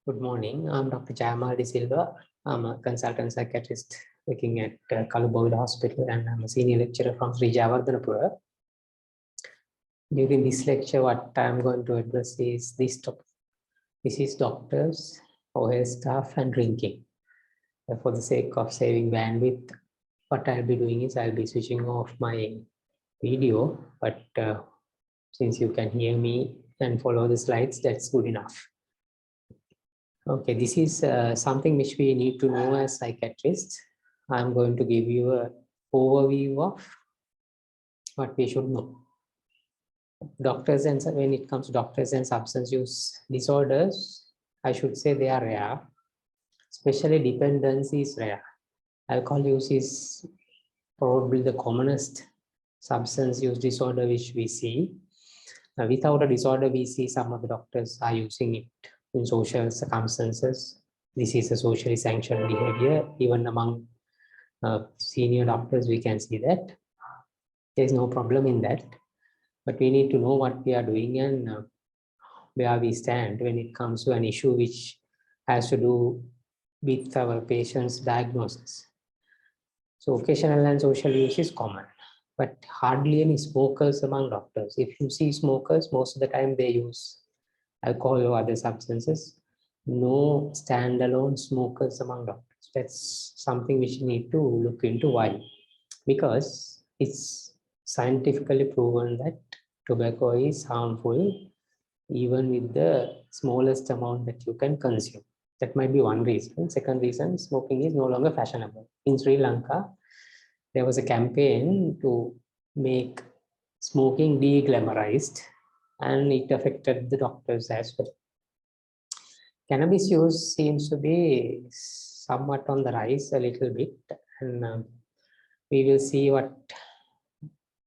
Good morning. I'm Dr. Jayamal De Silva. I'm a consultant psychiatrist working at Kalubowil Hospital, and I'm a senior lecturer from Sri Jayawardhanapura. During this lecture, what I'm going to address is this topic. This is doctors, OS staff, and drinking. For the sake of saving bandwidth, what I'll be doing is I'll be switching off my video, but since you can hear me and follow the slides, that's good enough. Okay, this is something which we need to know as psychiatrists. I'm going to give you an overview of what we should know. Doctors, and when it comes to doctors and substance use disorders, I should say they are rare. Especially dependency is rare. Alcohol use is probably the commonest substance use disorder which we see. Without a disorder, we see some of the doctors are using it in social circumstances. This is a socially sanctioned behavior. Even among senior doctors, we can see that. There is no problem in that. But we need to know what we are doing and where we stand when it comes to an issue which has to do with our patient's diagnosis. So occasional and social use is common, but hardly any smokers among doctors. If you see smokers, most of the time they use alcohol or other substances. No standalone smokers among doctors. That's something which you need to look into. Why? Because it's scientifically proven that tobacco is harmful even with the smallest amount that you can consume. That might be one reason. Second reason, smoking is no longer fashionable. In Sri Lanka, there was a campaign to make smoking de-glamorized, and it affected the doctors as well. Cannabis use seems to be somewhat on the rise a little bit, and we will see what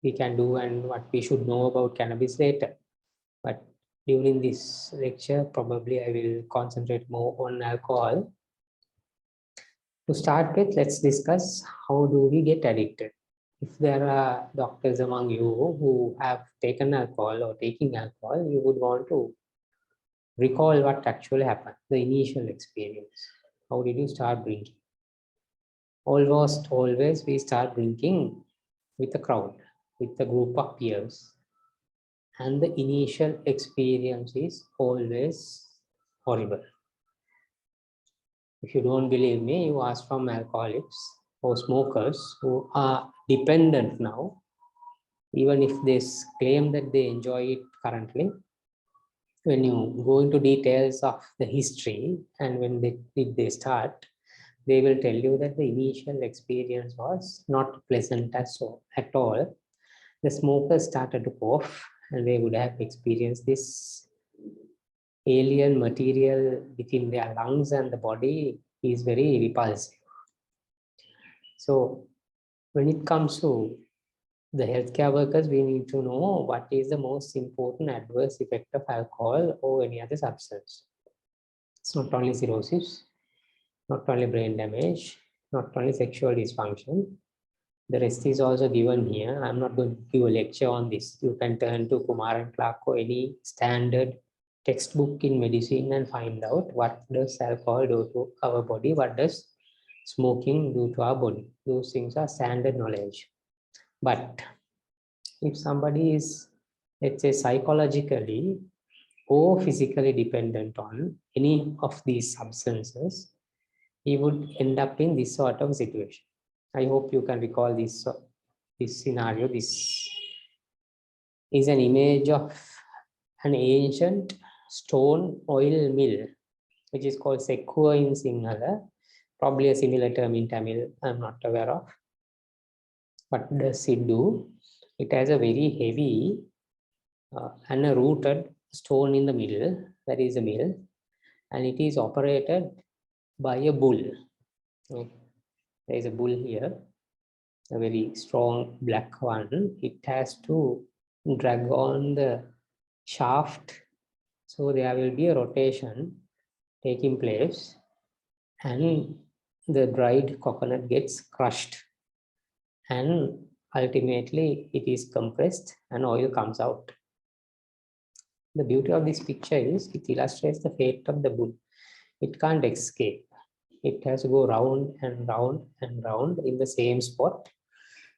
we can do and what we should know about cannabis later. But during this lecture, probably I will concentrate more on alcohol. To start with, let's discuss how do we get addicted. If there are doctors among you who have taken alcohol or taking alcohol, you would want to recall what actually happened, the initial experience. How did you start drinking? Almost always we start drinking with a crowd, with a group of peers. And the initial experience is always horrible. If you don't believe me, you ask from alcoholics or smokers who are dependent now, even if they claim that they enjoy it currently. When you go into details of the history and when they start, they will tell you that the initial experience was not pleasant at all. The smokers started to cough and they would have experienced this alien material within their lungs, and the body is very repulsive. So when it comes to the healthcare workers, we need to know what is the most important adverse effect of alcohol or any other substance. It's not only cirrhosis, not only brain damage, not only sexual dysfunction. The rest is also given here. I'm not going to give a lecture on this. You can turn to Kumar and Clark or any standard textbook in medicine and find out what does alcohol do to our body, what does smoking do to our body. Those things are standard knowledge. But if somebody is, let's say, psychologically or physically dependent on any of these substances, he would end up in this sort of situation. I hope you can recall this scenario. This is an image of an ancient stone oil mill, which is called Sekkuva in Sinhala, probably a similar term in Tamil, I'm not aware of. What does it do? It has a very heavy and a rooted stone in the middle, that is a mill, and it is operated by a bull. There is a bull here, a very strong black one. It has to drag on the shaft, so there will be a rotation taking place and the dried coconut gets crushed and ultimately it is compressed and oil comes out. The beauty of this picture is it illustrates the fate of the bull. It can't escape. It has to go round and round and round in the same spot,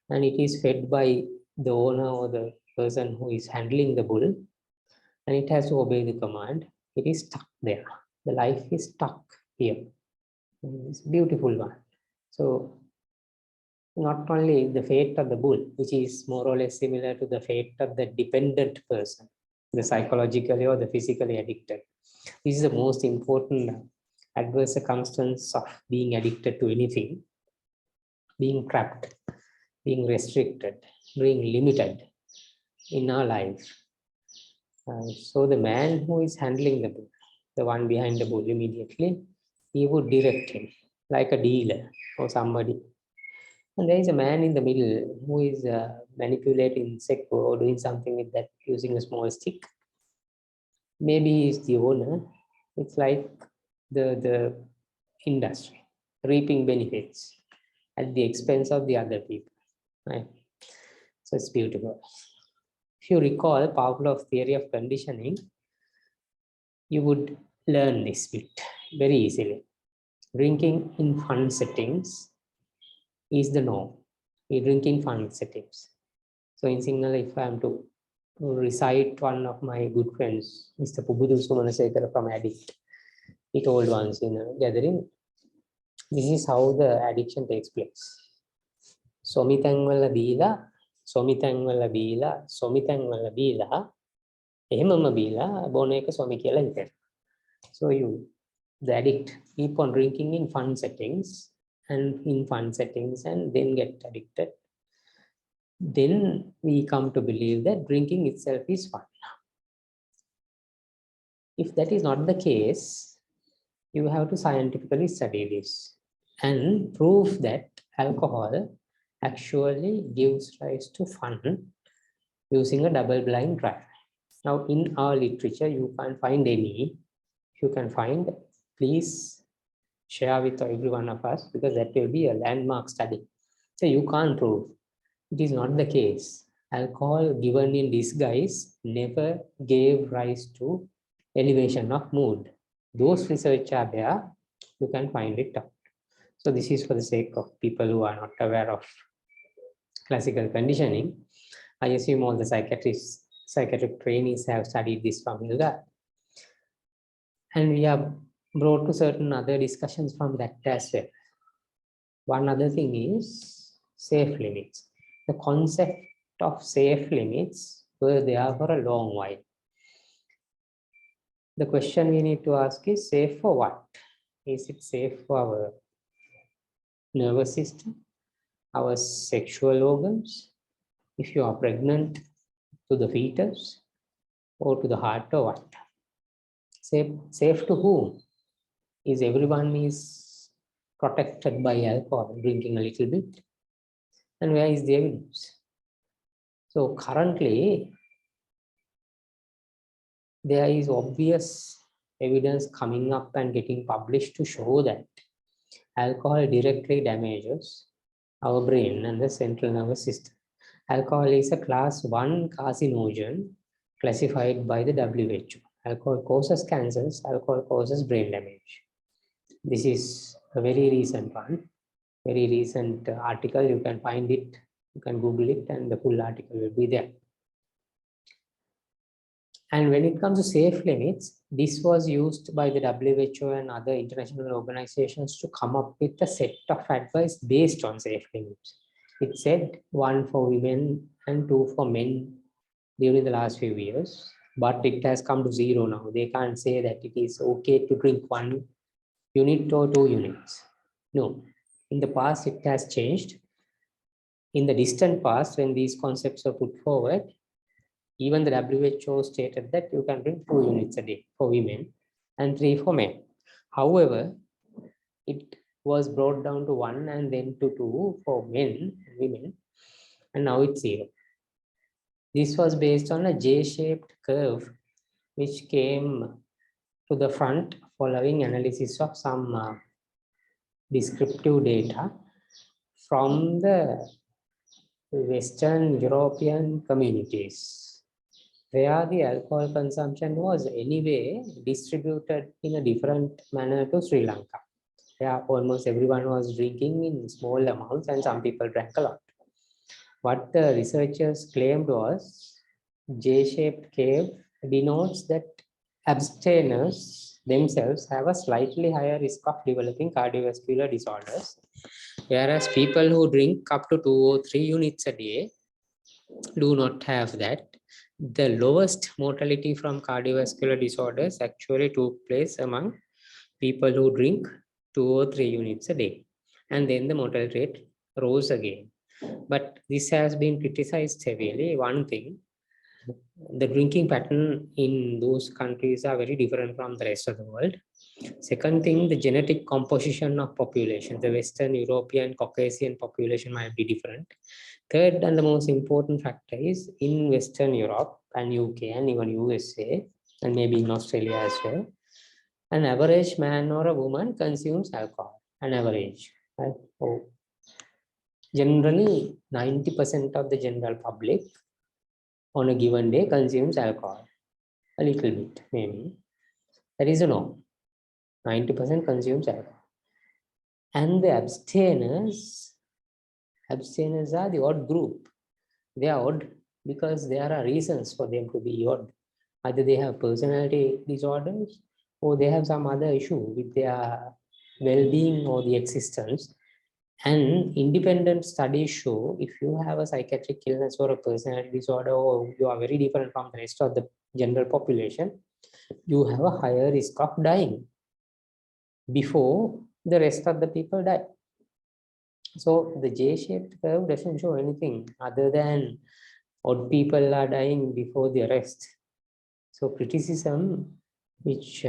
and it is fed by the owner or the person who is handling the bull, and it has to obey the command. It is stuck there. The life is stuck here. It's a beautiful one. So not only the fate of the bull, which is more or less similar to the fate of the dependent person, the psychologically or the physically addicted. This is the most important adverse circumstance of being addicted to anything, being trapped, being restricted, being limited in our life. So the man who is handling the bull, the one behind the bull immediately, he would direct him like a dealer or somebody. And there is a man in the middle who is manipulating insect or doing something with that using a small stick. Maybe he is the owner. It's like the industry reaping benefits at the expense of the other people, right? So it's beautiful. If you recall Pavlov's theory of conditioning, you would learn this bit very easily. Drinking in fun settings is the norm. We drink in fun settings. So in Sinhala, if I am to recite one of my good friends, Mr. Pubudu Sumanasekara from Adic, he told once in a gathering, this is how the addiction takes place. Somitangwala bila, somitangwala bila, somitangwala bila, ehemama bila, boneka somi kiyala hitan. So the addict keep on drinking in fun settings and then get addicted. Then we come to believe that drinking itself is fun. If that is not the case, you have to scientifically study this and prove that alcohol actually gives rise to fun using a double-blind trial. Now, in our literature, you can't find any. If you can find, please share with every one of us, because that will be a landmark study. So you can't prove. It is not the case. Alcohol given in disguise never gave rise to elevation of mood. Those research are there. You can find it out. So this is for the sake of people who are not aware of classical conditioning. I assume all the psychiatric trainees have studied this from Hilda. And we have brought to certain other discussions from that as well. One other thing is safe limits. The concept of safe limits were there for a long while. The question we need to ask is safe for what? Is it safe for our nervous system, our sexual organs, if you are pregnant, to the fetus, or to the heart, or what? Safe to whom? Is everyone is protected by alcohol, drinking a little bit? And where is the evidence? So currently, there is obvious evidence coming up and getting published to show that alcohol directly damages our brain and the central nervous system. Alcohol is a class 1 carcinogen classified by the WHO. Alcohol causes cancers, alcohol causes brain damage. This is a very recent one, very recent article. You can find it, you can Google it, and the full article will be there. And when it comes to safe limits, this was used by the WHO and other international organizations to come up with a set of advice based on safe limits. It said 1 for women and 2 for men during the last few years, but it has come to 0 now. They can't say that it is okay to drink 1 unit or 2 units. No, in the past it has changed. In the distant past, when these concepts were put forward, even the WHO stated that you can drink 2 units a day for women and 3 for men. However, it was brought down to 1 and then to 2 for men and women, and now it's 0. This was based on a J-shaped curve which came to the front following analysis of some descriptive data from the Western European communities. where the alcohol consumption was anyway distributed in a different manner to Sri Lanka. Yeah, almost everyone was drinking in small amounts and some people drank a lot. What the researchers claimed was J-shaped curve denotes that abstainers themselves have a slightly higher risk of developing cardiovascular disorders, whereas people who drink up to 2 or 3 units a day do not have that. The lowest mortality from cardiovascular disorders actually took place among people who drink 2 or 3 units a day. And then the mortality rate rose again. But this has been criticized heavily. One thing, the drinking pattern in those countries are very different from the rest of the world. Second thing, the genetic composition of population, the Western European, Caucasian population might be different. Third and the most important factor is in Western Europe and UK and even USA and maybe in Australia as well, an average man or a woman consumes alcohol, an average. Right? So generally, 90% of the general public on a given day consumes alcohol, a little bit maybe. That is a norm. 90% consumes alcohol. And the abstainers are the odd group. They are odd because there are reasons for them to be odd. Either they have personality disorders or they have some other issue with their well-being or the existence. And independent studies show if you have a psychiatric illness or a personality disorder or you are very different from the rest of the general population, you have a higher risk of dying before the rest of the people die. So the J-shaped curve doesn't show anything other than odd people are dying before the rest. So criticism, which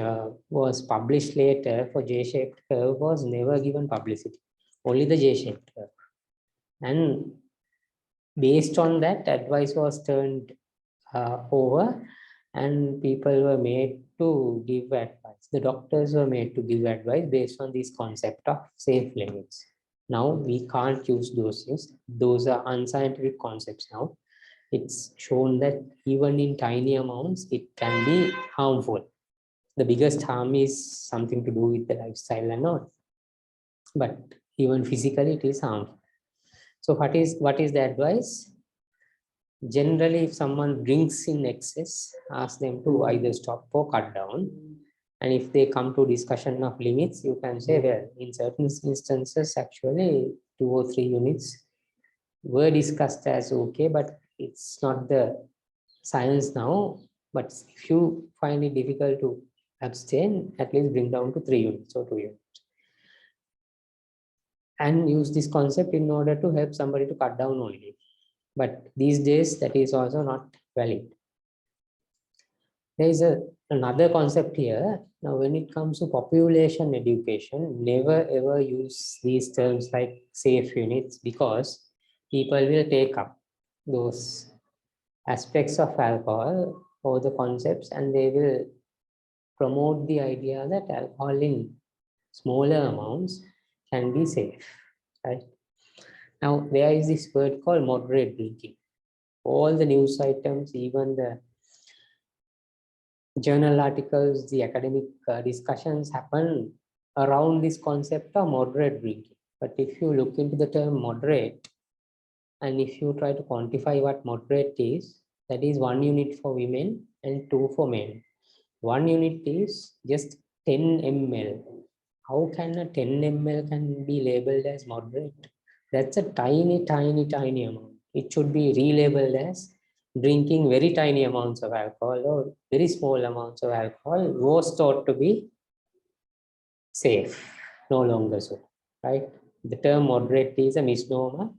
was published later for J-shaped curve, was never given publicity. Only the J-shaped curve. And based on that, advice was turned over and people were made to give advice. The doctors were made to give advice based on this concept of safe limits. Now we can't use those things. Those are unscientific concepts now. It's shown that even in tiny amounts, it can be harmful. The biggest harm is something to do with the lifestyle and all. But even physically, it is harmful. So what is the advice? Generally, if someone drinks in excess, ask them to either stop or cut down. And if they come to discussion of limits, you can say, well, in certain instances, actually 2 or 3 units were discussed as okay, but it's not the science now. But if you find it difficult to abstain, at least bring down to 3 units or 2 units. And use this concept in order to help somebody to cut down only. But these days, that is also not valid. There is another concept here. Now, when it comes to population education, never ever use these terms like safe units because people will take up those aspects of alcohol or the concepts and they will promote the idea that alcohol in smaller amounts can be safe. Right? Now, there is this word called moderate drinking. All the news items, even the journal articles, the academic discussions happen around this concept of moderate drinking. But if you look into the term moderate, and if you try to quantify what moderate is, that is 1 unit for women and 2 for men. 1 unit is just 10 ml. How can a 10 ml can be labeled as moderate? That's a tiny, tiny, tiny amount. It should be relabeled as drinking very tiny amounts of alcohol or very small amounts of alcohol was thought to be safe, no longer so, right? The term moderate is a misnomer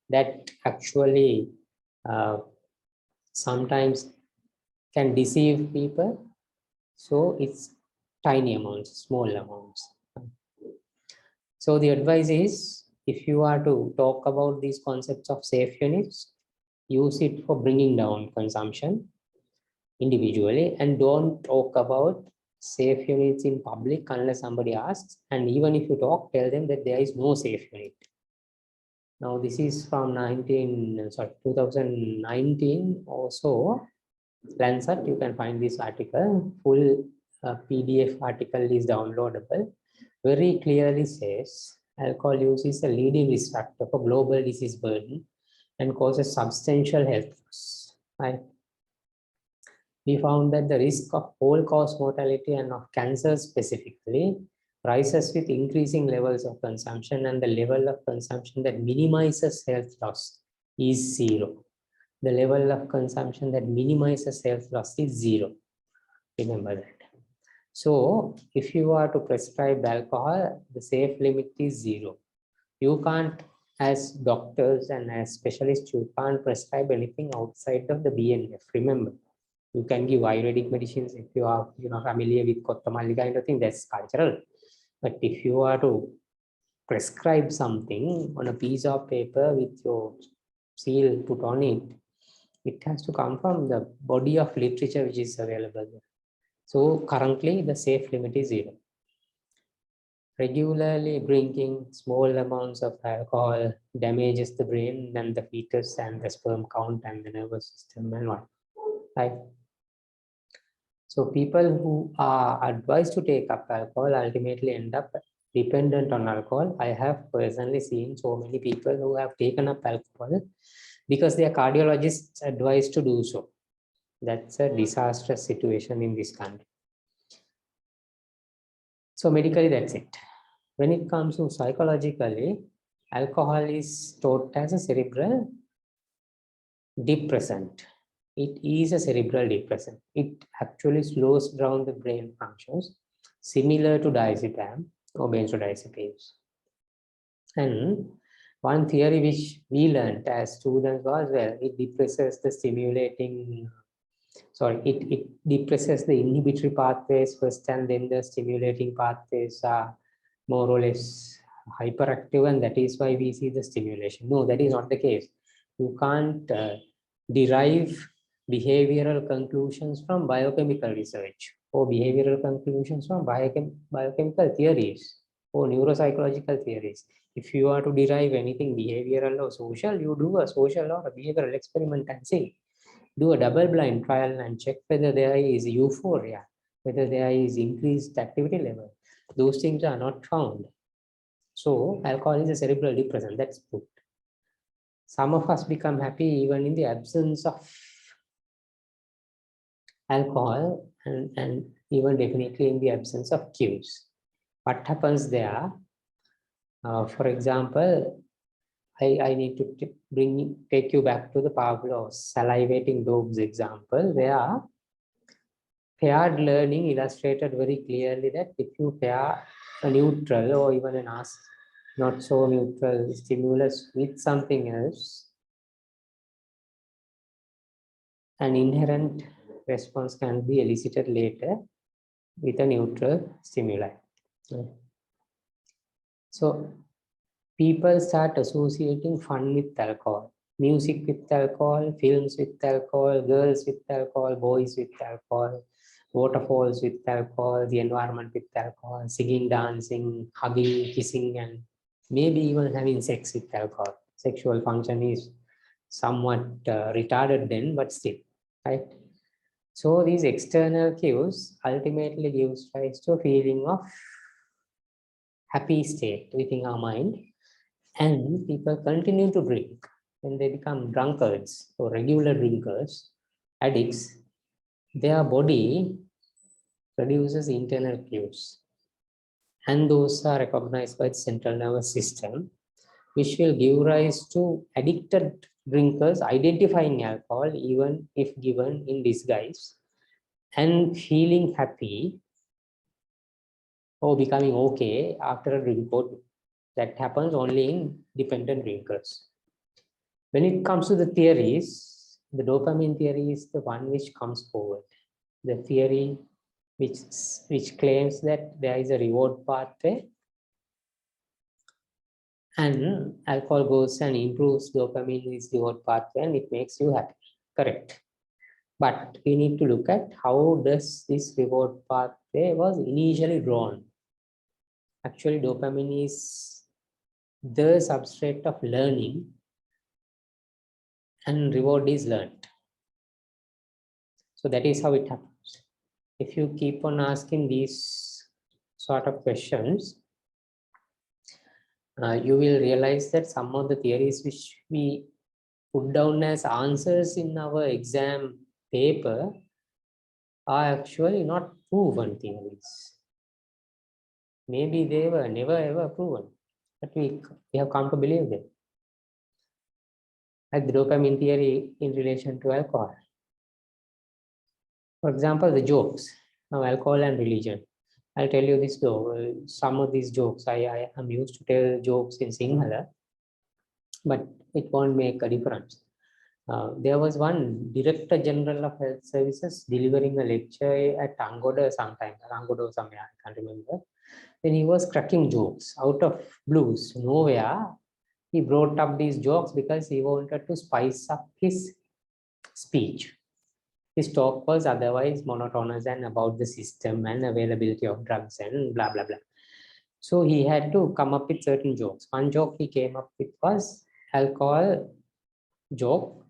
that actually sometimes can deceive people. So it's tiny amounts, small amounts. So the advice is, if you are to talk about these concepts of safe units, use it for bringing down consumption individually and don't talk about safe units in public unless somebody asks. And even if you talk, tell them that there is no safe unit. Now this is from 2019 or so. Lancet, you can find this article. Full PDF article is downloadable. Very clearly says alcohol use is a leading risk factor for global disease burden and causes substantial health loss. Right? We found that the risk of all-cause mortality and of cancer specifically rises with increasing levels of consumption, and the level of consumption that minimizes health loss is zero. The level of consumption that minimizes health loss is zero. Remember that. So if you are to prescribe alcohol, the safe limit is zero. You can't, as doctors and as specialists, you can't prescribe anything outside of the BNF. Remember, you can give Ayurvedic medicines if you are familiar with Kottamalli kind of thing, that's cultural. But if you are to prescribe something on a piece of paper with your seal put on it, it has to come from the body of literature which is available. So currently the safe limit is zero. Regularly drinking small amounts of alcohol damages the brain and the fetus and the sperm count and the nervous system and what. Right? So people who are advised to take up alcohol ultimately end up dependent on alcohol. I have personally seen so many people who have taken up alcohol because their cardiologists advised to do so. That's a disastrous situation in this country. So medically, that's it. When it comes to psychologically, alcohol is taught as a cerebral depressant. It is a cerebral depressant. It actually slows down the brain functions, similar to diazepam or benzodiazepines. And one theory which we learned as students was, well, it depresses the it depresses the inhibitory pathways first, and then the stimulating pathways are more or less hyperactive, and that is why we see the stimulation. No, that is not the case. You can't derive behavioral conclusions from biochemical research or behavioral conclusions from biochemical theories or neuropsychological theories. If you are to derive anything behavioral or social, you do a social or a behavioral experiment and see. Do a double-blind trial and check whether there is euphoria, whether there is increased activity level. Those things are not found. So alcohol is a cerebral depressant, that's good. Some of us become happy even in the absence of alcohol and even definitely in the absence of cues. What happens there? For example, I need to take you back to the Pavlov's salivating dogs example, where paired learning illustrated very clearly that if you pair a neutral or even an not so neutral stimulus with something else, an inherent response can be elicited later with a neutral stimuli. So people start associating fun with alcohol, music with alcohol, films with alcohol, girls with alcohol, boys with alcohol, waterfalls with alcohol, the environment with alcohol, singing, dancing, hugging, kissing, and maybe even having sex with alcohol. Sexual function is somewhat retarded then, but still, right? So these external cues ultimately gives rise to a feeling of happy state within our mind, and people continue to drink. When they become drunkards or regular drinkers, addicts, their body produces internal cues, and those are recognized by the central nervous system, which will give rise to addicted drinkers identifying alcohol even if given in disguise and feeling happy or becoming okay after a drink or two. That happens only in dependent drinkers. When it comes to the theories, the dopamine theory is the one which comes forward. The theory which claims that there is a reward pathway and alcohol goes and improves dopamine in this reward pathway and it makes you happy. Correct. But we need to look at how does this reward pathway was initially drawn. Actually, dopamine is the substrate of learning and reward is learned. So that is how it happens. If you keep on asking these sort of questions, you will realize that some of the theories which we put down as answers in our exam paper are actually not proven theories. Maybe they were never ever proven, but we have come to believe them. Like the dopamine theory in relation to alcohol. For example, the jokes. Now, alcohol and religion. I'll tell you this though, some of these jokes, I am used to tell jokes in Sinhala, but it won't make a difference. There was one Director General of Health Services delivering a lecture at Angoda sometime, Angoda somewhere, I can't remember. Then he was cracking jokes out of blues, nowhere. He brought up these jokes because he wanted to spice up his speech. His talk was otherwise monotonous and about the system and availability of drugs and blah, blah, blah. So he had to come up with certain jokes. One joke he came up with was alcohol joke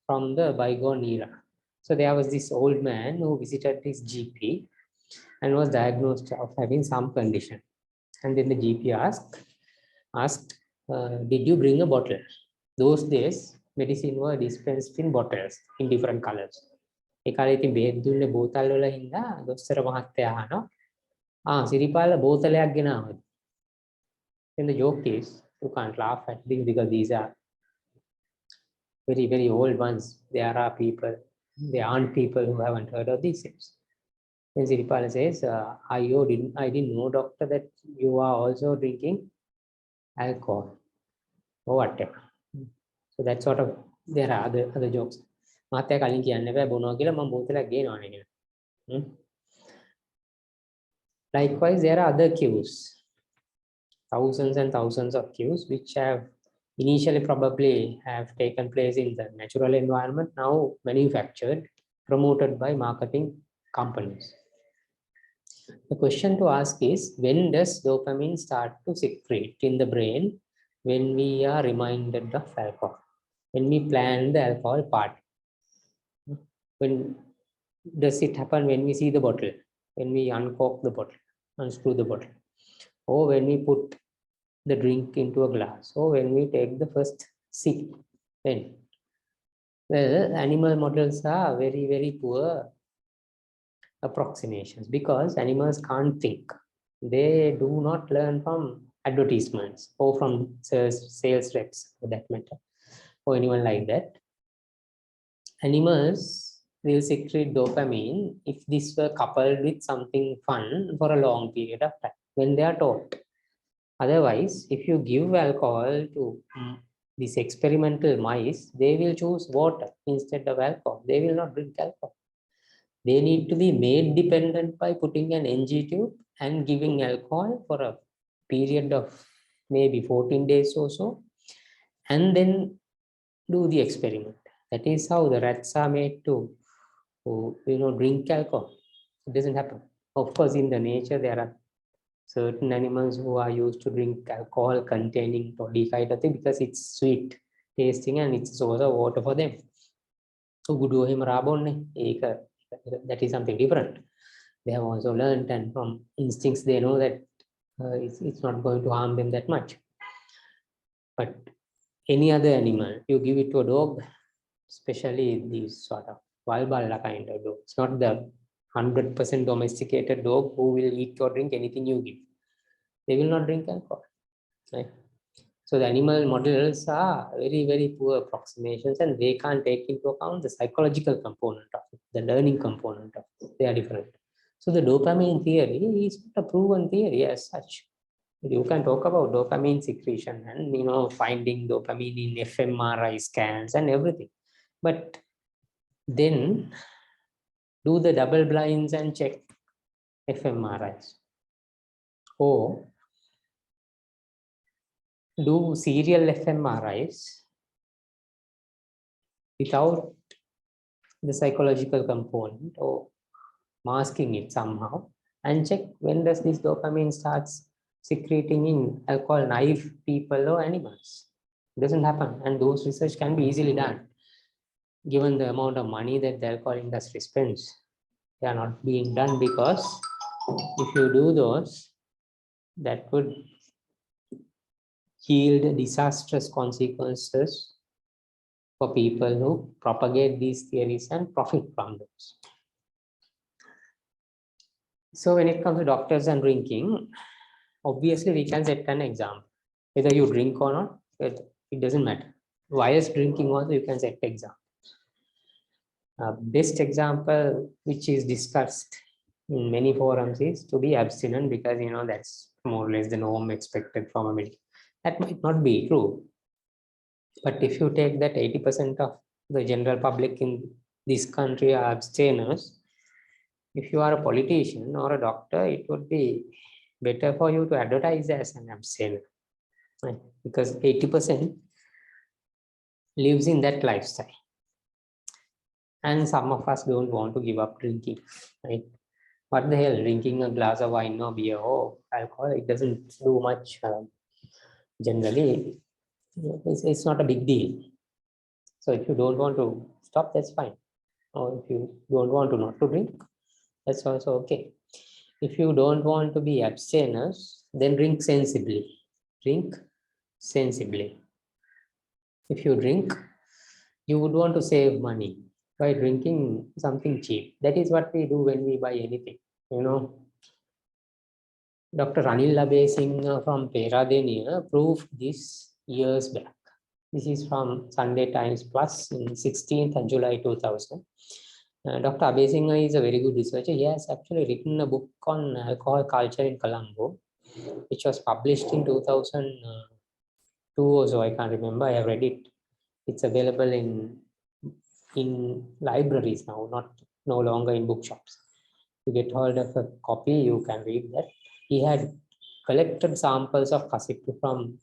from the bygone era. So there was this old man who visited his GP and was diagnosed of having some condition. And then the GP asked, did you bring a bottle? Those days, medicine were dispensed in bottles in different colors. ඒ කාලේ ඉතින් බෙහෙත් දුන්නේ බෝතල් වල හින්දා දොස්තර මහත්තයා අහනවා Siripala බෝතලයක් ගෙනාවද. Then the joke is, you can't laugh at this because these are very, very old ones. There are people, there aren't people who haven't heard of these things. Then Siripala says, I didn't know, doctor, that you are also drinking alcohol or whatever. So that sort of, there are other jokes. මාත්‍යා කලින් කියන්න බෑ බොනවා කියලා මම බෝතලයක් ගේනවනේ කියලා. Likewise, there are other cues. Thousands and thousands of cues which have initially probably have taken place in the natural environment, now manufactured, promoted by marketing companies. The question to ask is, when does dopamine start to secrete in the brain when we are reminded of alcohol? When we plan the alcohol party? When does it happen? When we see the bottle, when we uncork the bottle, unscrew the bottle, or when we put the drink into a glass, or when we take the first sip? When? Well, animal models are very, very poor approximations because animals can't think. They do not learn from advertisements or from sales reps for that matter, or anyone like that. Animals will secrete dopamine if this were coupled with something fun for a long period of time when they are taught. Otherwise, if you give alcohol to these experimental mice, they will choose water instead of alcohol. They will not drink alcohol. They need to be made dependent by putting an NG tube and giving alcohol for a period of maybe 14 days or so, and then do the experiment. That is how the rats are made to drink alcohol. It doesn't happen. Of course, in the nature, there are certain animals who are used to drink alcohol containing toddy kind of thing because it's sweet tasting and it's a source of water for them. So that is something different. They have also learned, and from instincts they know that it's not going to harm them that much. But any other animal, you give it to a dog, especially these sort of Valballa kind of dog. It's not the 100% domesticated dog who will eat or drink anything you give. They will not drink alcohol. Right? So the animal models are very, very poor approximations, and they can't take into account the psychological component of it, the learning component of it. They are different. So the dopamine theory is not a proven theory as such. You can talk about dopamine secretion and finding dopamine in fMRI scans and everything. But then do the double blinds and check fMRIs, or do serial fMRIs without the psychological component or masking it somehow, and check when does this dopamine starts secreting in alcohol naive people or animals. It doesn't happen, and those research can be easily done. given the amount of money that the alcohol industry spends, they are not being done because if you do those, that would yield disastrous consequences for people who propagate these theories and profit from those. So when it comes to doctors and drinking, obviously we can set an example. Whether you drink or not, it doesn't matter. Whilst drinking also, you can set example. Best example which is discussed in many forums is to be abstinent, because that's more or less the norm expected from a medical. That might not be true, but if you take that 80% of the general public in this country are abstainers, if you are a politician or a doctor, it would be better for you to advertise as an abstainer, right? Because 80% lives in that lifestyle. And some of us don't want to give up drinking, right? What the hell, drinking a glass of wine or beer or alcohol, it doesn't do much. Generally, it's not a big deal. So if you don't want to stop, that's fine. Or if you don't want to not to drink, that's also okay. If you don't want to be abstainers, then drink sensibly. Drink sensibly. If you drink, you would want to save money by drinking something cheap. That is what we do when we buy anything. Dr. Anil Abesing from Peradeniya proved this years back. This is from Sunday Times Plus in 16th of July 2000. Dr. Abesing is a very good researcher. He has actually written a book on alcohol culture in Colombo, which was published in 2002 or so. I can't remember. I have read it. It's available in libraries now, no longer in bookshops. You get hold of a copy, you can read that. He had collected samples of Kasipu from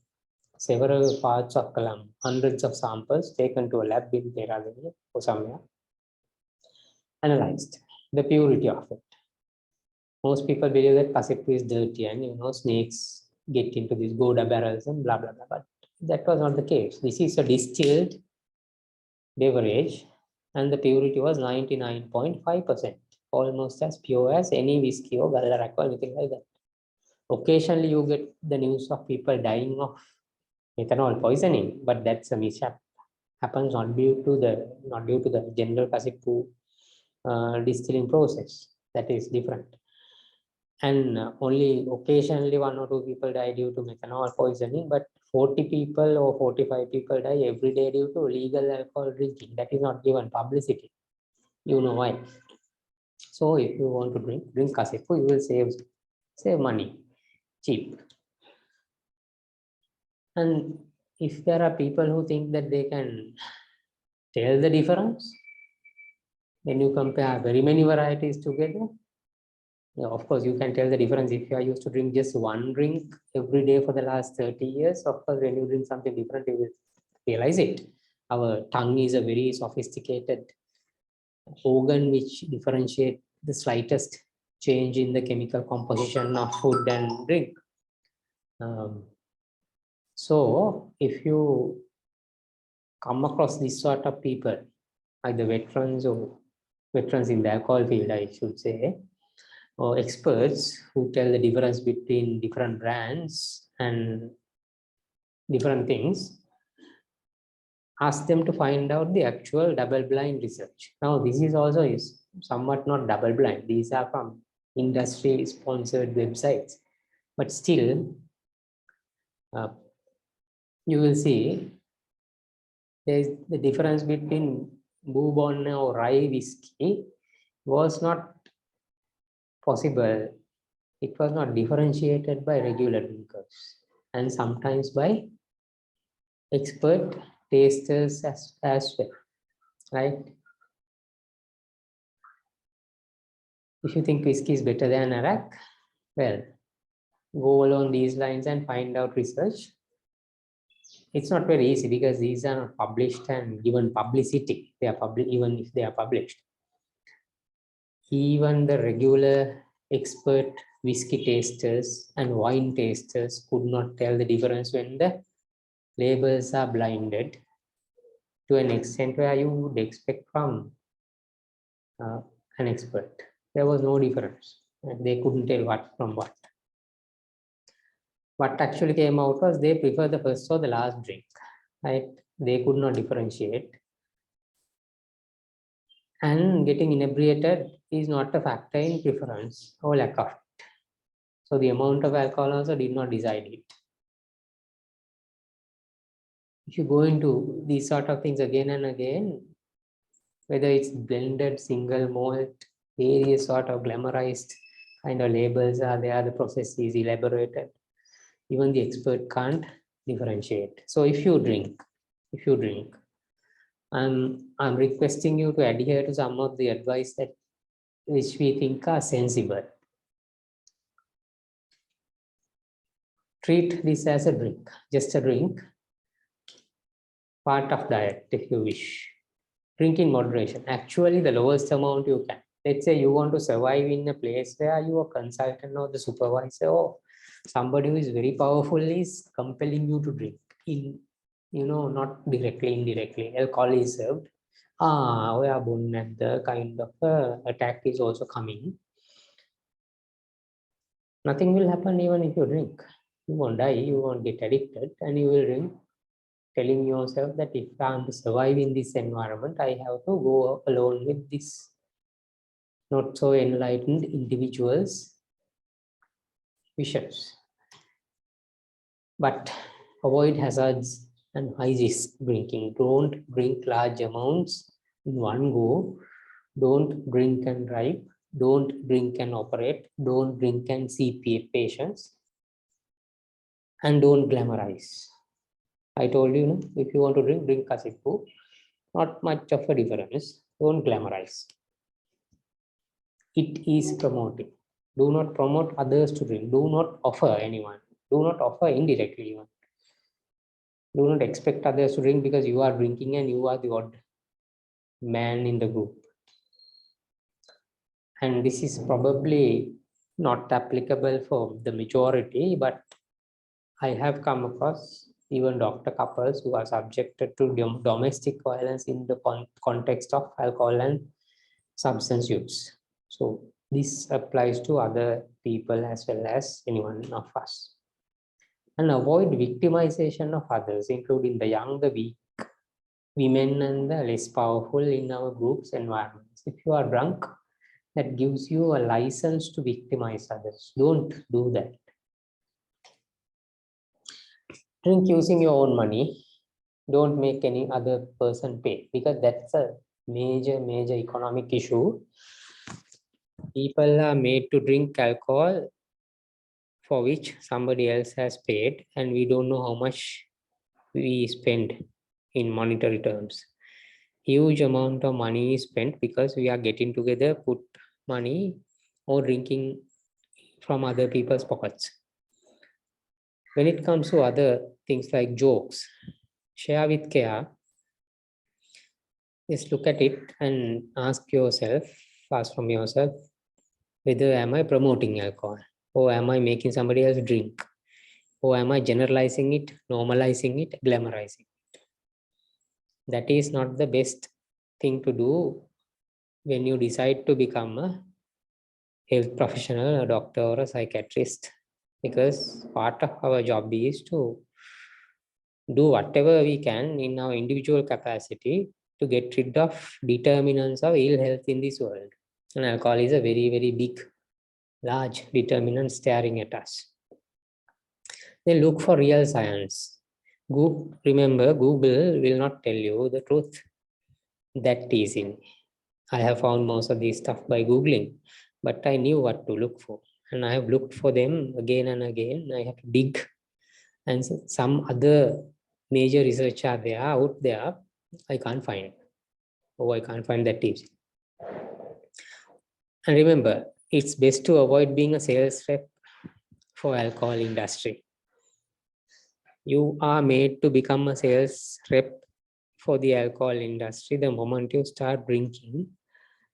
several parts of Colombo, hundreds of samples taken to a lab in Peradeniya or somewhere, analyzed the purity of it. Most people believe that Kasipu is dirty and snakes get into these Goda barrels and blah blah blah, but that was not the case. This is a distilled beverage and the purity was 99.5%, almost as pure as any whiskey or arrack or anything like that. Occasionally you get the news of people dying of methanol poisoning, but that's a mishap. Happens not due to the general Kasipu distilling process. That is different. And only occasionally 1 or 2 people die due to methanol poisoning, but 40 people or 45 people die every day due to illegal alcohol drinking. That is not given publicity. You know why. So if you want to drink Kasipu, you will save money, cheap. And if there are people who think that they can tell the difference, when you compare very many varieties together, of course, you can tell the difference if you are used to drink just one drink every day for the last 30 years. Of course, when you drink something different, you will realize it. Our tongue is a very sophisticated organ which differentiates the slightest change in the chemical composition of food and drink. So if you come across this sort of people, either veterans in the alcohol field, I should say, or experts who tell the difference between different brands and different things, ask them to find out the actual double-blind research. Now, this is also somewhat not double-blind. These are from industry-sponsored websites, but still, you will see there's the difference between Bourbon or rye whiskey was not possible. It was not differentiated by regular drinkers and sometimes by expert tasters as well, right? If you think whiskey is better than arrack, well, go along these lines and find out research. It's not very easy because these are not published and given publicity. They are public, even if they are published. Even the regular expert whiskey tasters and wine tasters could not tell the difference when the labels are blinded to an extent where you would expect from an expert. There was no difference. They couldn't tell what from what. What actually came out was they prefer the first or the last drink, right? They could not differentiate. And getting inebriated is not a factor in preference or lack of it. So the amount of alcohol also did not decide it. If you go into these sort of things again and again, whether it's blended, single malt, various sort of glamorized kind of labels are there, the process is elaborated. Even the expert can't differentiate. So if you drink, I'm requesting you to adhere to some of the advice that which we think are sensible. Treat this as a drink, just a drink, part of diet if you wish. Drink in moderation, actually the lowest amount you can. Let's say you want to survive in a place where your consultant or the supervisor or somebody who is very powerful is compelling you to drink in, not directly, indirectly. Alcohol is served. Where the kind of attack is also coming. Nothing will happen even if you drink. You won't die, you won't get addicted, and you will drink, telling yourself that if I am to survive in this environment, I have to go alone with this not so enlightened individuals' wishes. But avoid hazards and high risk drinking. Don't drink large amounts in one go. Don't drink and drive. Don't drink and operate. Don't drink and see patients. And don't glamorize. I told you, if you want to drink Kasipu. Not much of a difference. Don't glamorize. It is promoting. Do not promote others to drink. Do not offer anyone. Do not offer indirectly even. Do not expect others to drink because you are drinking and you are the odd man in the group. And this is probably not applicable for the majority, but I have come across even doctor couples who are subjected to domestic violence in the context of alcohol and substance use. So this applies to other people as well as anyone of us. And avoid victimization of others, including the young, the weak, women, and the less powerful in our group's environments. If you are drunk, that gives you a license to victimize others. Don't do that. Drink using your own money. Don't make any other person pay, because that's a major economic issue. People are made to drink alcohol for which somebody else has paid, and we don't know how much we spend in monetary terms. Huge amount of money is spent because we are getting together, put money or drinking from other people's pockets. When it comes to other things like jokes, share with care. Just look at it and ask from yourself, whether am I promoting alcohol, or am I making somebody else drink, or am I generalizing it, normalizing it, glamorizing it? That is not the best thing to do when you decide to become a health professional, a doctor or a psychiatrist, because part of our job is to do whatever we can in our individual capacity to get rid of determinants of ill health in this world. And alcohol is a very big, large determinant staring at us. Then look for real science. Remember, Google will not tell you the truth. That is in. I have found most of this stuff by Googling, but I knew what to look for. And I have looked for them again and again. I have to dig. And some other major research are there, out there, I can't find. I can't find that easy. And remember, it's best to avoid being a sales rep for alcohol industry. You are made to become a sales rep for the alcohol industry the moment you start drinking,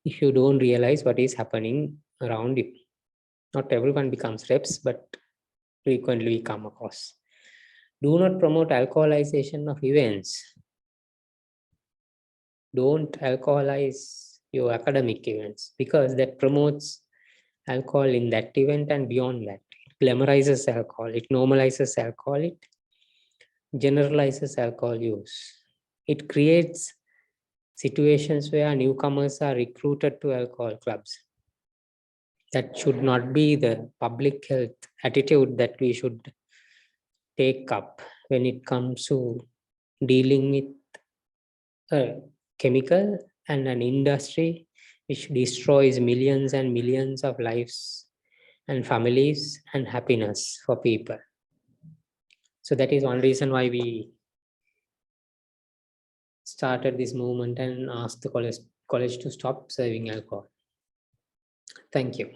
if you don't realize what is happening around you. Not everyone becomes reps, but frequently we come across. Do not promote alcoholization of events. don't alcoholize your academic events, because that promotes alcohol in that event and beyond that. It glamorizes alcohol, it normalizes alcohol, it generalizes alcohol use. It creates situations where newcomers are recruited to alcohol clubs. That should not be the public health attitude that we should take up when it comes to dealing with a chemical and an industry which destroys millions and millions of lives and families and happiness for people. So that is one reason why we started this movement and asked the college to stop serving alcohol. Thank you.